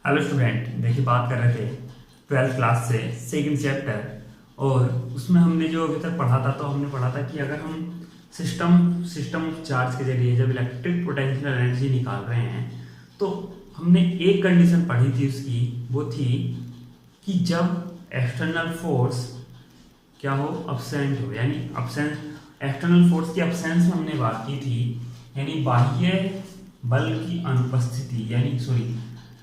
Hello student, देखिए बात कर रहे थे ट्वेल्थ क्लास से सेकंड चैप्टर। और उसमें हमने जो अभी तक पढ़ा था, तो हमने पढ़ा था कि अगर हम सिस्टम सिस्टम ऑफ चार्ज के जरिए जब इलेक्ट्रिक पोटेंशियल एनर्जी निकाल रहे हैं, तो हमने एक कंडीशन पढ़ी थी उसकी। वो थी कि जब एक्सटर्नल फोर्स क्या हो, अब्सेंट हो, यानी अब्सेंट एक्सटर्नल फोर्स की अब्सेंस में हमने बात की थी, यानी बाह्य बल की अनुपस्थिति, यानी सॉरी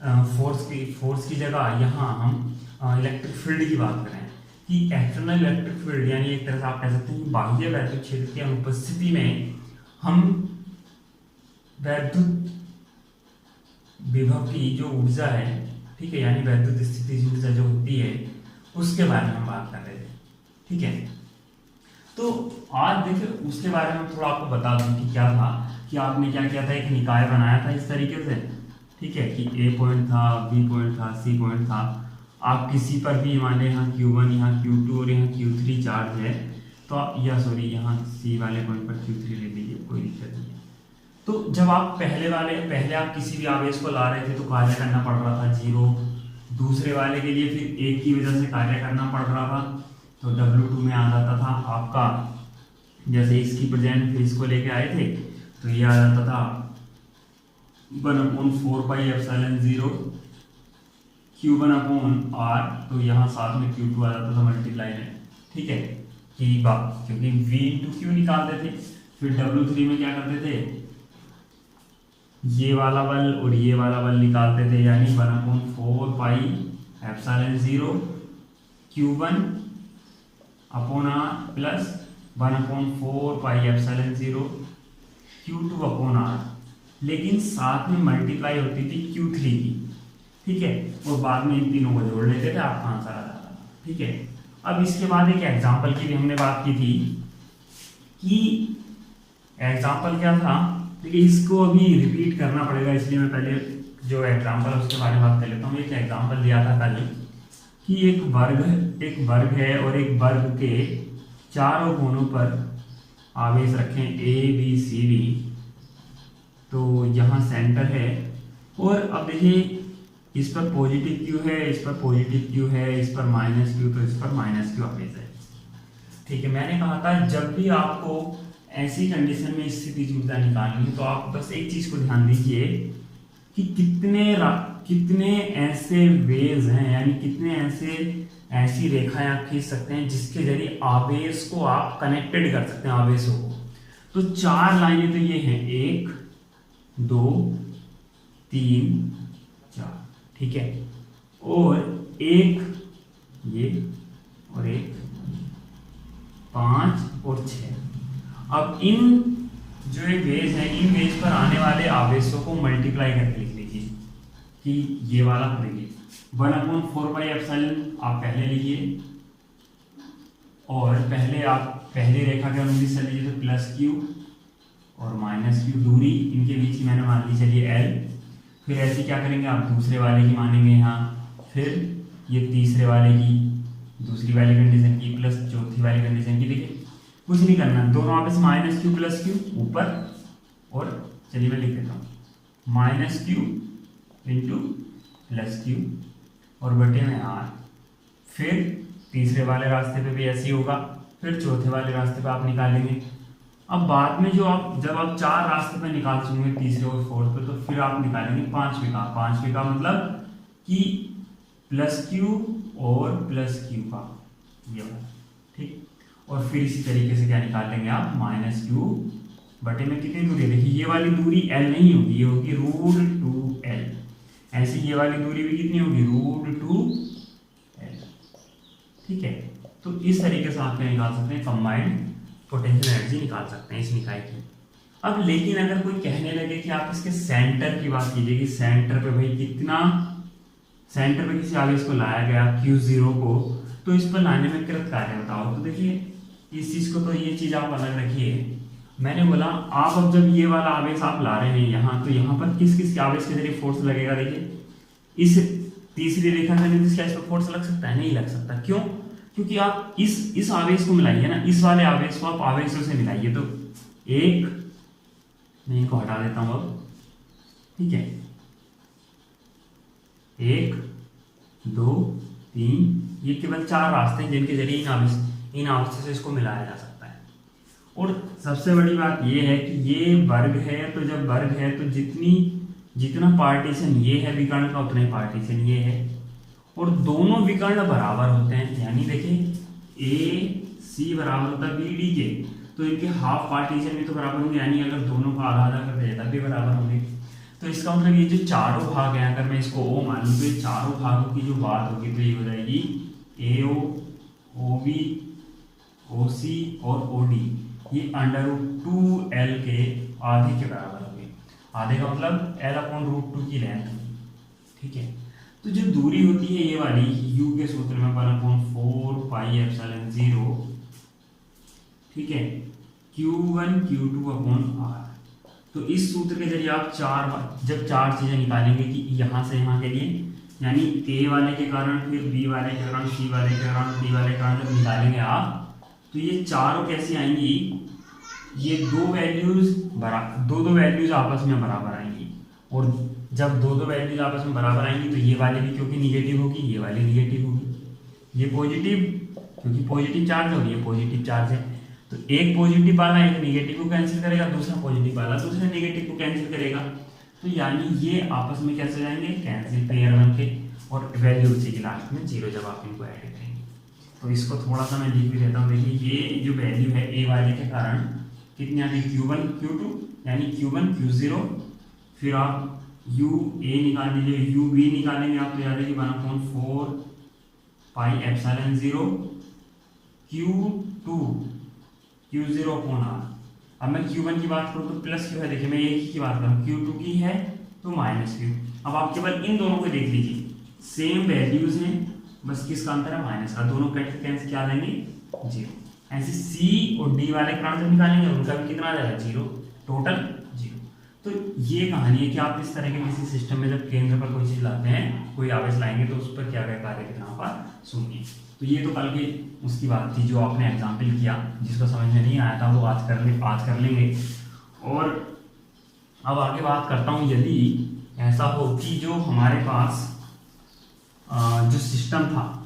फोर्स की जगह यहाँ हम इलेक्ट्रिक फील्ड की बात करें कि एक्सटर्नल इलेक्ट्रिक फील्ड, यानी एक तरह से आप कह सकते हैं कि बाह्य वैद्युत क्षेत्र की अनुपस्थिति में हम वैद्युत विभव की जो ऊर्जा है, ठीक है, यानी वैद्युत स्थितिज ऊर्जा जो होती है, उसके बारे में हम बात कर रहे थे। ठीक है, तो आज देखिए उसके बारे में थोड़ा आपको बता दूं कि क्या था, कि आपने क्या किया था, एक निकाय बनाया था इस तरीके से। ठीक है, कि ए पॉइंट था, बी पॉइंट था, सी पॉइंट था। आप किसी पर भी मान लें, यहाँ Q1, यहाँ Q2 और यहाँ Q3 चार्ज है, तो या सॉरी यहाँ सी वाले पॉइंट पर Q3 ले लीजिए, कोई दिक्कत नहीं है। तो जब आप पहले आप किसी भी आवेश को ला रहे थे तो कार्य करना पड़ रहा था जीरो। दूसरे वाले के लिए फिर एक की वजह से कार्य करना पड़ रहा था, तो W2 में आ जाता था आपका, जैसे इसकी प्रेजेंट फिर इसको लेके आए थे तो ये आ जाता था 1/4πε0 Q1/R। तो यहाँ साथ में Q2 आ जाता था मल्टीप्लाई में। ठीक है, कि बात क्योंकि V इंटू क्यू निकालते थे, फिर W3 में क्या करते थे, ये वाला बल और ये वाला बल निकालते थे, यानी 1/4πε0 Q1/R प्लस 1/4πε0 Q2/R, लेकिन साथ में मल्टीप्लाई होती थी Q3 की। ठीक है, और बाद में इन तीनों को जोड़ लेते थे, आपका आंसर आ जाता था। ठीक है, अब इसके बाद एक एग्जांपल की भी हमने बात की थी, कि एग्जांपल क्या था। देखिए इसको अभी रिपीट करना पड़ेगा, इसलिए मैं पहले जो एग्जांपल है उसके बारे में बात कर लेता हूँ। एक एग्जांपल दिया था कल कि एक वर्ग है और एक वर्ग के चारों कोनों पर आवेश रखें ABCD। तो यहाँ सेंटर है, और अब देखिए इस पर पॉजिटिव क्यू है, इस पर पॉजिटिव क्यू है, इस पर माइनस क्यू, तो इस पर माइनस क्यू आवेश है। ठीक है, मैंने कहा था जब भी आपको ऐसी कंडीशन में स्थितिज ऊर्जा निकालनी है, तो आप बस एक चीज को ध्यान दीजिए कि कितने ऐसे वेव्स हैं, यानी कितने ऐसी रेखाएं आप खींच सकते हैं जिसके जरिए आवेश को आप कनेक्टेड कर सकते हैं, आवेशों को। तो चार लाइनें तो ये हैं, 1 2 3 4। ठीक है, और एक ये और एक 5 और 6। अब इन जो एक वेज है, इन वेज पर आने वाले आवेशों को मल्टीप्लाई करके लिख लीजिए, कि ये वाला देखिए 1/4πε आप पहले लीजिए, और पहले आप पहली रेखा के अनुदिश से लीजिए, तो प्लस क्यू और माइनस क्यू, दूरी इनके बीच की मैंने मान ली चलिए L। फिर ऐसे क्या करेंगे, आप दूसरे वाले की मानेंगे यहाँ, फिर ये तीसरे वाले की, दूसरी वाली कंडीशन की, प्लस चौथी वाली कंडीशन की। देखिए कुछ नहीं करना, दोनों आपस माइनस क्यू प्लस क्यू ऊपर, और चलिए मैं लिख देता हूँ minus Q into plus Q और बटे में R। फिर तीसरे वाले रास्ते पे भी ऐसे ही होगा, फिर चौथे वाले रास्ते पे आप निकालेंगे। अब बाद में जब आप चार रास्ते पे निकाल चुके, तीसरे और फोर्थ पे, तो फिर आप निकालेंगे पांचवे का मतलब कि प्लस क्यू और प्लस क्यू का ये वाला। ठीक, और फिर इसी तरीके से क्या निकाल लेंगे आप, माइनस क्यू बटे में कितनी दूरी है, देखिए ये वाली दूरी L नहीं होगी, ये होगी √2L। ऐसे ये वाली दूरी भी कितनी होगी, √2L। ठीक है, तो इस तरीके से आप क्या निकाल सकते हैं, कंबाइंड पोटेंशियल एनर्जी निकाल सकते हैं इस निकाय की। अब लेकिन अगर कोई कहने लगे कि आप इसके सेंटर की बात कीजिए, कि सेंटर पे भाई सेंटर पे किसी आवेश को लाया गया Q0 को, तो इस पर लाने में कृत कार्य बताओ। तो देखिए इस चीज को, तो ये चीज आप अलग रखिए। मैंने बोला आप अब जब ये वाला आवेश आप ला रहे हैं यहाँ, तो यहाँ पर किस किस आवेश के जरिए फोर्स लगेगा। देखिए इस तीसरी रेखा का निर्देश क्या इस पर फोर्स लग सकता है, नहीं लग सकता। क्यों, क्योंकि आप इस आवेश को मिलाइए ना, इस वाले आवेश को आप आवेशों से मिलाइए, तो एक, मैं इनको हटा देता हूं अब। ठीक है, 1 2 3, ये केवल 4 रास्ते हैं जिनके जरिए इन आवर्त से इसको मिलाया जा सकता है। और सबसे बड़ी बात ये है कि ये वर्ग है, तो जब वर्ग है तो जितना पार्टीशन ये है विकर्ण का उतना ही पार्टीशन ये है, और दोनों विकर्ण बराबर होते हैं। यानी देखिए ए सी बराबर होता है बी डी के, तो इनके हाफ पार्टीशन भी तो बराबर होंगे, यानी अगर दोनों का आधा आधा कर दिया तब भी बराबर होंगे। तो इसका मतलब ये जो चारों भाग हैं, अगर मैं इसको ओ मान लूँ तो ये चारों भागों की जो बात होगी तो ये हो जाएगी ए ओ, ओ बी, ओ सी और ओ डी, ये √2L के आधे के बराबर होंगे। आधे का मतलब L/√2 की लेंथ होगी, ठीक है। तो जो दूरी होती है ये वाली U के सूत्र में 1/4πε0, ठीक है, Q1 Q2/R। तो इस सूत्र के जरिए आप जब चार चीजें निकालेंगे कि यहाँ से यहाँ के लिए, यानी ए वाले के कारण, फिर बी वाले के कारण, सी वाले के कारण, डी वाले के कारण जब निकालेंगे आप, तो ये चारों कैसी आएंगी, ये दो वैल्यूज आपस में बराबर आएंगी। और जब दो वैल्यूज आपस में बराबर आएंगी तो ये वाली भी क्योंकि निगेटिव होगी, ये वाली निगेटिव होगी, ये पॉजिटिव क्योंकि पॉजिटिव चार्ज होगी, ये पॉजिटिव चार्ज है। तो एक पॉजिटिव वाला एक निगेटिव को कैंसिल करेगा, दूसरा पॉजिटिव वाला दूसरे नेगेटिव को कैंसिल करेगा। तो यानी ये आपस में कैसे जाएंगे, कैंसिल पेयर बन के, और वैल्यू उसी के लास्ट में 0 जब आप इनको ऐड करेंगे। तो इसको थोड़ा सा मैं लिख भी देता हूँ। देखिए ये जो वैल्यू है ए वाले के कारण कितनी आ गई, Q1 Q2, यानी Q1 Q0, फिर आप U A निकाल लीजिए, U B निकालेंगे आप तो याद है कि 1/4πε0 Q2 Q0/R। अब मैं Q1 की बात करूँ तो प्लस क्यू है, देखिए मैं एक की बात करूँ, Q2 की है तो माइनस क्यू। अब आप केवल इन दोनों को देख लीजिए, सेम वैल्यूज हैं, बस किसका अंतर है, माइनस का। दोनों कैंसिल क्या देंगे, 0। ऐसे सी और डी वाले क्रम जब निकालेंगे उनका भी कितना आ जाएगा, 0, टोटल 0। तो ये कहानी है कि आप इस तरह के किसी सिस्टम में जब केंद्र पर कोई चीज लाते हैं, कोई आवेश लाएंगे तो उस पर क्या क्या कार्य करना होगा, सुनिए। तो ये तो कल की उसकी बात थी जो आपने एग्जाम्पल किया, जिसको समझ में नहीं आया था वो आज कर लेंगे। और अब आगे बात करता हूँ, यदि ऐसा हो कि जो हमारे पास जो सिस्टम था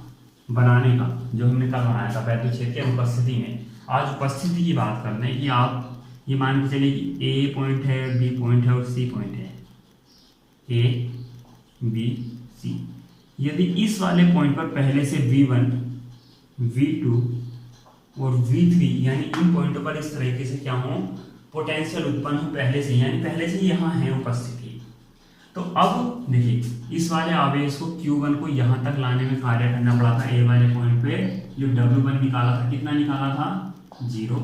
बनाने का, जो हमने कल बनाया था वैद्युत क्षेत्र की अनुपस्थिति में, आज उपस्थिति की बात करते हैं कि आप ये मान के चलिए कि ए पॉइंट है, बी पॉइंट है और सी पॉइंट है, ए बी सी। यदि इस वाले पॉइंट पर पहले से V1 V2 और V3 यानी इन पॉइंटों पर इस तरीके से क्या हो, पोटेंशियल उत्पन्न हो पहले से, यानी पहले से यहाँ है उपस्थिति। तो अब देखिए इस वाले आवेश को Q1 को यहाँ तक लाने में कार्य करना पड़ा था। ए वाले पॉइंट पे जो W1 निकाला था, कितना निकाला था, 0,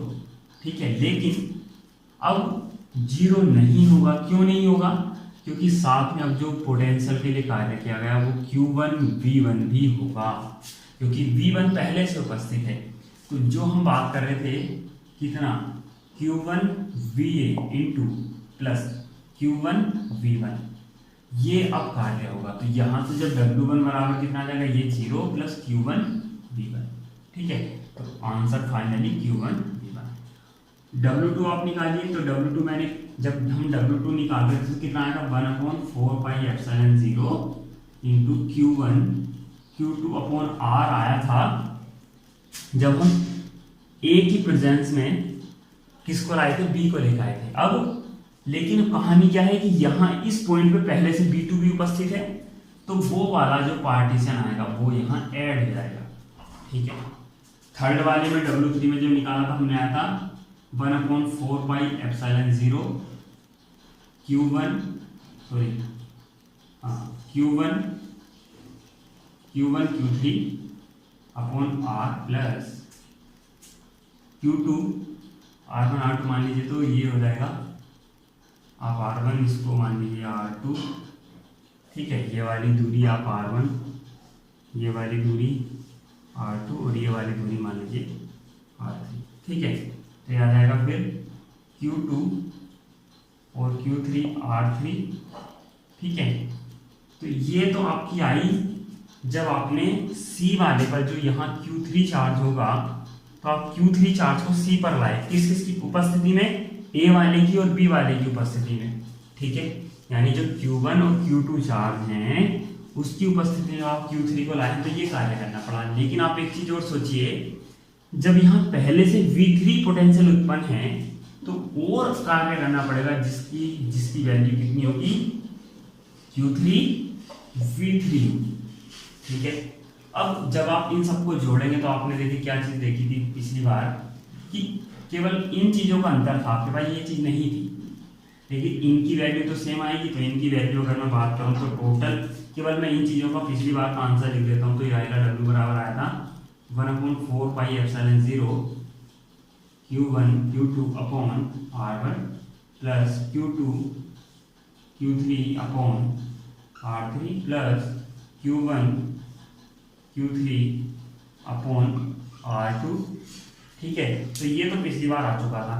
ठीक है। लेकिन अब 0 नहीं होगा, क्यों नहीं होगा, क्योंकि साथ में अब जो पोटेंशियल के लिए कार्य किया गया वो Q1 V1 भी होगा, क्योंकि V1 पहले से उपस्थित है। तो जो हम बात कर रहे थे कितना, Q1 VA into plus Q1 V1, ये अब कार्य होगा। तो यहाँ से जब W1 बराबर कितना आ जाएगा, ये 0 प्लस Q1 V1, ठीक है। तो answer finally Q1 V1। W2 आप निकालिए, तो W2 मैंने जब हम W2 निकाल रहे थे तो कितना आएगा, 1/4πε0 इंटू Q1 Q2/R आया था जब हम A की प्रेजेंस में किसको लाए थे, B को लेकर आए थे। अब लेकिन कहानी क्या है कि यहाँ इस पॉइंट पे पहले से B2 भी उपस्थित है, तो वो वाला जो पार्टीशन आएगा वो यहाँ ऐड हो जाएगा, ठीक है। थर्ड वाले में W3 में जो निकाला था हमने आया था 1/4πε0 Q1 Q3/R plus Q2 R1 R2 मान लीजिए, तो ये हो जाएगा, आप R1 इसको मान लीजिए R2, ठीक है। ये वाली दूरी आप R1, ये वाली दूरी R2 और ये वाली दूरी मान लीजिए R3, ठीक है। तो आ जाएगा फिर Q2 और Q3 R3, ठीक है। तो ये तो आपकी आई जब आपने C वाले पर जो यहाँ Q3 चार्ज होगा, तो आप Q3 चार्ज को C पर लाए, किस किसकी उपस्थिति में, A वाले की और B वाले की उपस्थिति में, ठीक है। यानी जो Q1 और Q2 चार्ज हैं उसकी उपस्थिति में आप Q3 को लाएं तो ये कार्य करना पड़ा। लेकिन आप एक चीज और सोचिए, जब यहाँ पहले से V3 पोटेंशियल उत्पन्न है तो और कार्य करना पड़ेगा जिसकी वैल्यू कितनी होगी, Q3 V3। ठीक है, अब जब आप इन सबको जोड़ेंगे तो आपने देखी क्या चीज देखी थी पिछली बार कि केवल इन चीजों का अंतर था कि भाई ये चीज नहीं थी, लेकिन इनकी वैल्यू तो सेम आएगी। तो इनकी वैल्यू अगर मैं बात करूं तो टोटल, केवल मैं इन चीजों का पिछली बार का आंसर लिख देता हूं तो ये आएगा W बराबर आया था 1/4 pi epsilon 0 Q1 Q2 upon R1 plus Q2 Q3 upon R3 plus Q1 Q3 upon R2। ठीक है, तो ये तो पिछली बार आ चुका था।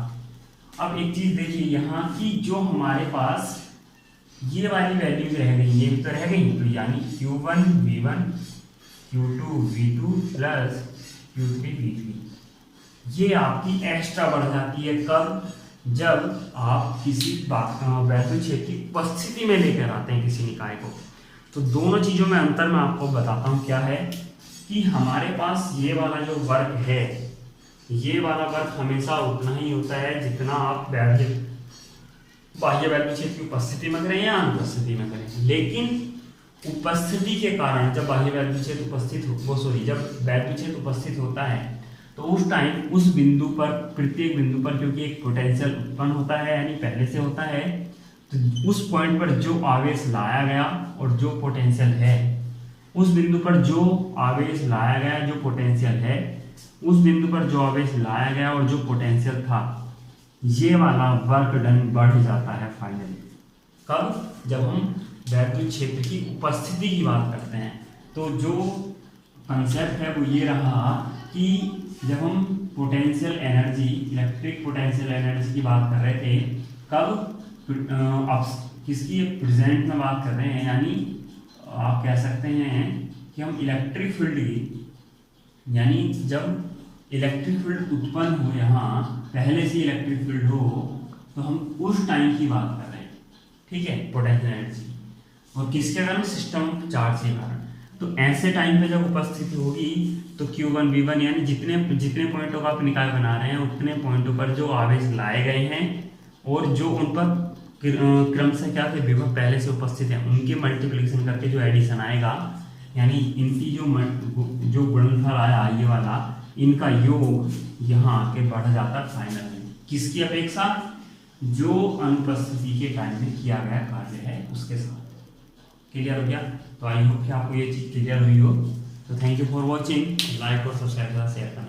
अब एक चीज देखिए यहाँ की, जो हमारे पास ये वाली वैल्यूज रह गई, ये भी तो रह गई, तो यानी Q1 V1 Q2 V2 plus Q3 V3, ये आपकी एक्स्ट्रा बढ़ जाती है। कब? जब आप किसी वैद्युत क्षेत्र की उपस्थिति में लेकर आते हैं किसी निकाय को। तो दोनों चीजों में अंतर मैं आपको बताता हूँ क्या है कि हमारे पास ये वाला जो वर्ग है, ये वाला वर्ग हमेशा उतना ही होता है जितना आप बाह्य वैद्युत क्षेत्र की उपस्थिति में करें या अनुपस्थिति में करें। लेकिन उपस्थिति के कारण जब बाह्य वैद्युत क्षेत्र जब वैद्युत क्षेत्र उपस्थित होता है तो उस टाइम उस बिंदु पर, प्रत्येक बिंदु पर, क्योंकि एक पोटेंशियल उत्पन्न होता है यानी पहले से होता है, तो उस पॉइंट पर जो आवेश लाया गया और जो पोटेंशियल है, उस बिंदु पर जो आवेश लाया गया, जो पोटेंशियल है, उस बिंदु पर जो आवेश लाया गया और जो पोटेंशियल था, ये वाला वर्क डन बढ़ जाता है फाइनली। कब? जब हम वैद्युत क्षेत्र की उपस्थिति की बात करते हैं। तो जो कंसेप्ट है वो ये रहा कि जब हम potential energy, electric potential energy की बात कर रहे थे, कब? आप किसकी प्रेजेंट में बात कर रहे हैं, यानी आप कह सकते हैं कि हम इलेक्ट्रिक फील्ड की, यानी जब इलेक्ट्रिक फील्ड उत्पन्न हो, यहाँ पहले से इलेक्ट्रिक फील्ड हो, तो हम उस टाइम की बात कर रहे हैं। ठीक है, पोटेंशियल एनर्जी, और किसके कारण? सिस्टम चार्ज के कारण। तो ऐसे टाइम पे जब उपस्थिति होगी तो Q1 V1 यानी जितने पॉइंटों का आप निकाय बना रहे हैं उतने पॉइंटों पर जो आवेश लाए गए हैं और जो उन पर क्रमशः क्या थे, विभव पहले से उपस्थित है, उनके मल्टीप्लिकेशन करके जो एडिशन आएगा, यानी इनकी जो गुणनफल आया ये वाला, इनका योग यहाँ आके बढ़ जाता फाइनल में। किसकी अपेक्षा? जो अनुपस्थिति के टाइम में किया गया कार्य है उसके साथ। क्लियर हो गया? तो आई होप कि आपको ये चीज़ क्लियर हुई हो। तो thank you for watching, like और सब्सक्राइब शेयर करना।